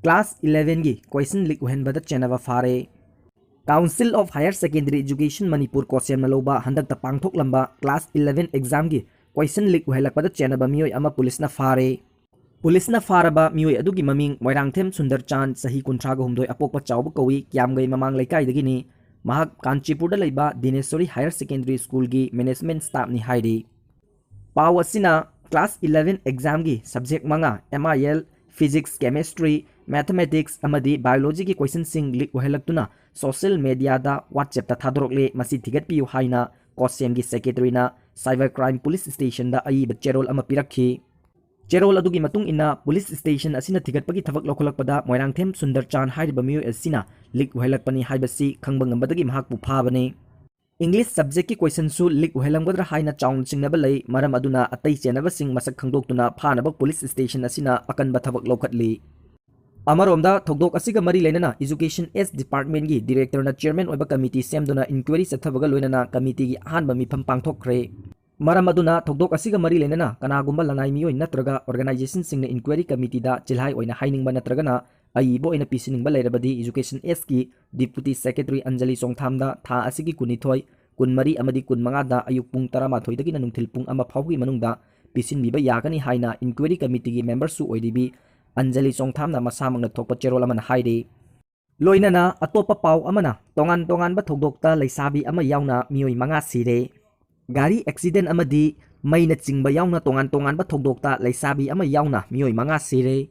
Class 11 gi question leak Oihanbada Chennaba fare. Council of Higher Secondary Education Manipur COHSEM na louba handak ta pangthok lamba Class 11 exam gi question leak Oihalakpada Chennaba Meeoi ama police na fare. Police na faraba Meeoi adugi maming Moirangthem Sundar Chan sahi 32 apokpa chawba kawi Kiamgai mamang laikai dagini mahak Kanchipurda leiba Dineshwari Higher Secondary School gi management staff ni hairi. Paw asina Class 11 exam gi subject manga MIL Physics, Chemistry, Mathematics, amadi Biology ki question sing leak Oihalaktuna social media da WhatsApp ta Thoudok le masi thigat piu haina COHSEM gi secretary na Cyber Crime Police Station da ai cherol ama pirakhi. Cherol adugi matung ina police station asina thigat pagi thabak lokholakpada Moirangthem Sundar Chan hairiba Meeoi asina leak Oihalakpani haibasi khangba ngambadagi mahakpu phabane. English subject ki question su leak Oihalamgadra haina chaun singnaba lei maram aduna atai chenaba sing masak khangdoktuna phanaba police station asina akanba thabak lokhatli. Amaromda Thoudok asiga mari lenana Education S Department gi director na chairman oiba committee semduna inquiry sathabaga loinana committee gi ahanba mifam pangthokre. Maram aduna Thoudok asiga mari lenana kanagumba langai Meeoi natraga organization singna inquiry committee da chilhai oina hainingba natragana aibo ina pisiningba leirabadi Education S ki Deputy Secretary Anjali Songthamda tha asigi kunithoi kunmari amadi kunmanga da ayuk pung 12 dagi nanungthil pung ama phawgi manungda pisinbiba yagani haina inquiry committee gi members su oidibi Anjali Songthamna masamangna thokpa cherol amana hairi. Loinana atopa paw amana Tonganba Thoudokta Leisabi ama Yaona Meeoi Manga Shire. Gari accident amadi maina chingba yauna Tonganba Thoudokta Leisabi ama Yaona Meeoi Manga Shire.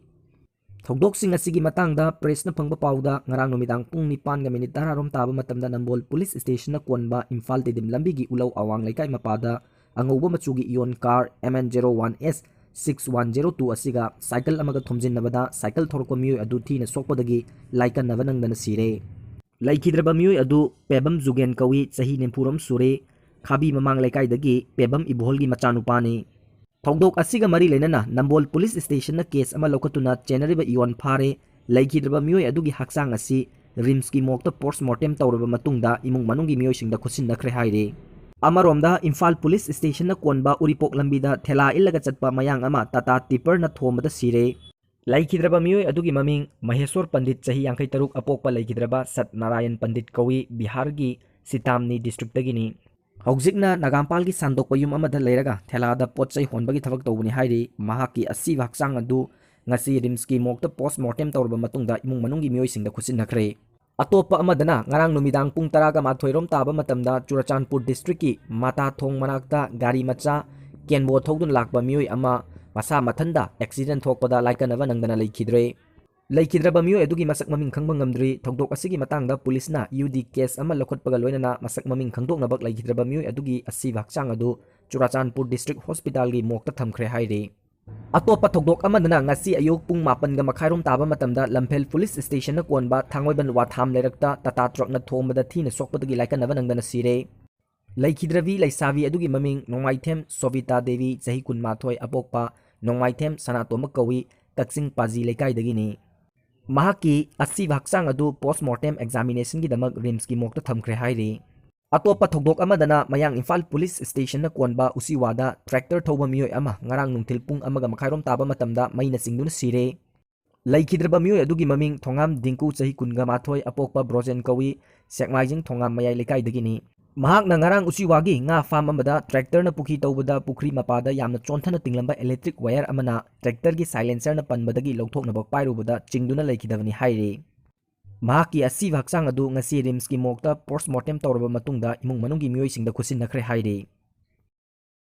Thoudok sing asigi matangda press na phangba pawda ngarang numidang pung 9:10 rom taba matamda Nambol Police Station na Konba Imphal Tedim lambigi ulaw awang laikai mapada angauba machugi ion car MN01S 6102 asiga cycle amaga thomjin nabada cycle thorko Meeoi adu thina sokpadagi laikan nabanang dana sire. Laikhidraba Meeoi adu pebam jugen kawi chahi nempuram sure khabi mamang laikai dagi pebam ibuholgi machanupani. Thoudok asiga mari lenana Nambol Police Station na case ama lokatuna chenariba ion phare laikhidraba Meeoi adugi haksang asi rims ki mokta postmortem tawraba matungda imung manunggi Meeoi singda khusin nakhre haire. Amaromda Imphal Police Station na Konba Uripok lambida thela illaga chatpa mayang ama tata tipper na thomada sire. Laikhidraba Meeoi adugi maming Maheshwar Pandit chahi 53 apokpa laikhidraba Satnarayan Pandit kawi Bihar gi Sitamni district dagini. Hawjikna Nagampal gi sandokpa yum amada leiraga thelada potchai honbagi thabak tawbuni hairi mahaki asi haksang adu ngasi rimski mokta postmortem tawrba matungda imung manunggi Meeoi singda khusin nakhre. Atopa amadana ngarang numidang pung 12 rom taba matamda Churachandpur district ki Mata Thong manakta gari macha kenbo thogdun lakba Meeoi ama masa mathanda accident thokpada laikanaba nangdana leikhidre. Laikhidraba Meeoi adugi masak maming khangba ngamdri Thoudok asigi matangda police na UD case ama lokhotpaga loinana masak maming khangdoknabak laikhidraba Meeoi adugi asi haksang adu Churachandpur district hospital gi mokta thamkhre hairi. Atopa Thoudok amadana ngasi ayuk pung 9:00 rom taba matamda Lamphel Police Station na Konba Thangoiban Watham lerakta tata truck na thomada thina sokpadagi laikanaba nangdana sire. Laikhidrabi Leisabi adugi maming Nongmaithem Sovita Devi chahi 12 apokpa Nongmaithem Sanatoma kawi Kaksing Paji leikai dagini. Mahaki asi haksang adu postmortem examination gi damak rims ki mokta thamkhre hairi. Atopa Thoudok amadana mayang Imphal Police Station na Konba usiwada tractor thoba Meeoi ama ngarang nungthil pung 1:00 rom taba matamda maina singduna sire. Laikhidraba Meeoi adugi maming Thongam Dingku chahi 28 apokpa Brojen kawi Sekmaijing Thongam mayai lekai dagini. Mahak na ngarang usiwagi nga farm amada tractor na pukhi tawbada pukri mapada yamna chonthana tinglamba electric wire amana tractor gi silencer na panbadagi lokthoknabak pairubada chingduna laikhidabani hairi. Mahaki asi haksang adu ngasi rims ki mokta postmortem tawraba matungda imung manunggi Meeoi singda khusin nakhre hairi.